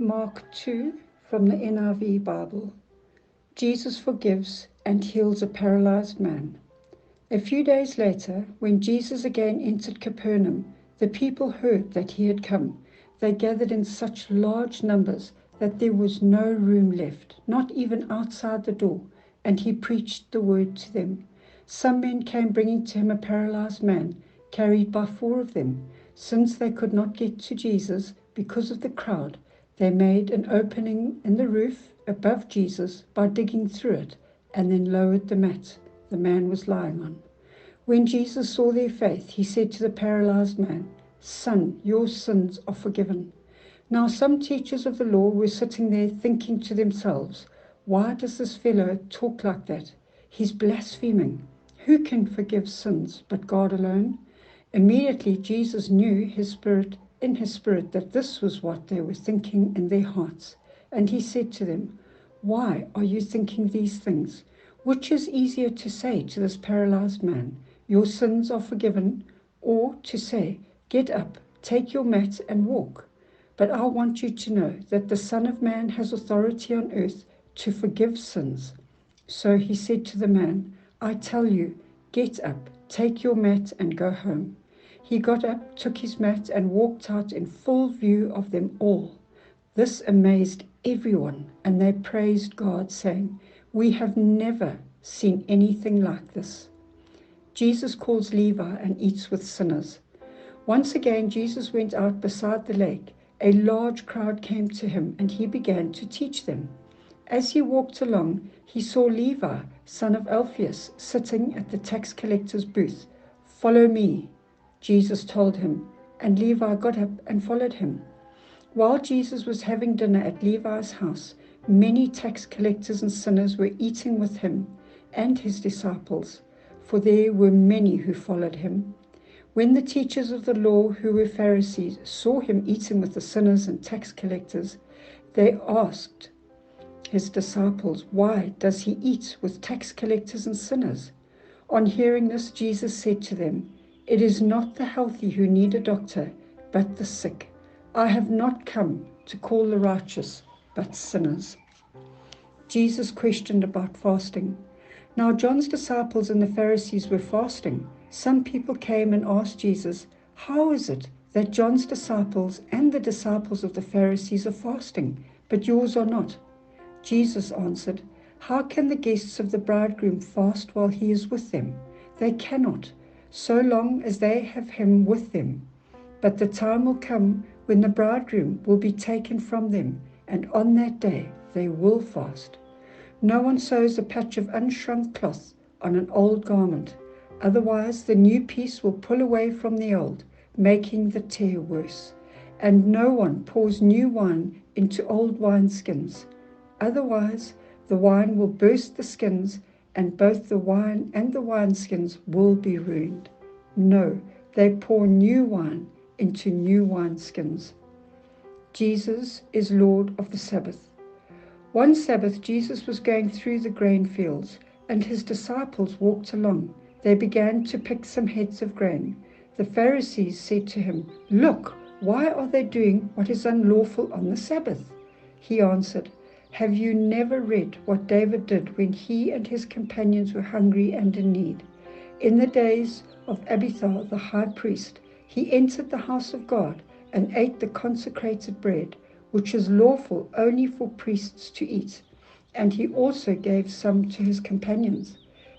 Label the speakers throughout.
Speaker 1: Mark 2 from the NIV Bible. Jesus forgives and heals a paralyzed man. A few days later, when Jesus again entered Capernaum, the people heard that he had come. They gathered in such large numbers that there was no room left, not even outside the door, and he preached the word to them. Some men came bringing to him a paralyzed man, carried by 4 of them. Since they could not get to Jesus because of the crowd, they made an opening in the roof above Jesus by digging through it, and then lowered the mat the man was lying on. When Jesus saw their faith, he said to the paralyzed man, "Son, your sins are forgiven." Now some teachers of the law were sitting there thinking to themselves, "Why does this fellow talk like that? He's blaspheming. Who can forgive sins but God alone?" Immediately Jesus knew in his spirit that this was what they were thinking in their hearts. And he said to them, "Why are you thinking these things? Which is easier to say to this paralyzed man, 'Your sins are forgiven,' or to say, 'Get up, take your mat and walk'? But I want you to know that the Son of Man has authority on earth to forgive sins." So he said to the man, "I tell you, get up, take your mat and go home." He got up, took his mat, and walked out in full view of them all. This amazed everyone, and they praised God, saying, "We have never seen anything like this." Jesus calls Levi and eats with sinners. Once again, Jesus went out beside the lake. A large crowd came to him, and he began to teach them. As he walked along, he saw Levi, son of Alphaeus, sitting at the tax collector's booth. "Follow me," Jesus told him, and Levi got up and followed him. While Jesus was having dinner at Levi's house, many tax collectors and sinners were eating with him and his disciples, for there were many who followed him. When the teachers of the law, who were Pharisees, saw him eating with the sinners and tax collectors, they asked his disciples, "Why does he eat with tax collectors and sinners?" On hearing this, Jesus said to them, "It is not the healthy who need a doctor, but the sick. I have not come to call the righteous, but sinners." Jesus questioned about fasting. Now John's disciples and the Pharisees were fasting. Some people came and asked Jesus, "How is it that John's disciples and the disciples of the Pharisees are fasting, but yours are not?" Jesus answered, "How can the guests of the bridegroom fast while he is with them? They cannot, so long as they have him with them. But the time will come when the bridegroom will be taken from them, and on that day they will fast. No one sews a patch of unshrunk cloth on an old garment. Otherwise the new piece will pull away from the old, making the tear worse. And no one pours new wine into old wineskins. Otherwise the wine will burst the skins, and both the wine and the wineskins will be ruined. No, they pour new wine into new wineskins." Jesus is Lord of the Sabbath. One Sabbath, Jesus was going through the grain fields, and his disciples walked along. They began to pick some heads of grain. The Pharisees said to him, "Look, why are they doing what is unlawful on the Sabbath?" He answered, "Have you never read what David did when he and his companions were hungry and in need? In the days of Abiathar the high priest, he entered the house of God and ate the consecrated bread, which is lawful only for priests to eat, and he also gave some to his companions.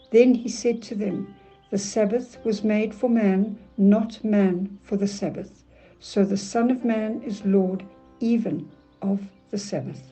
Speaker 1: Then he said to them, 'The Sabbath was made for man, not man for the Sabbath. So the Son of Man is Lord even of the Sabbath.'"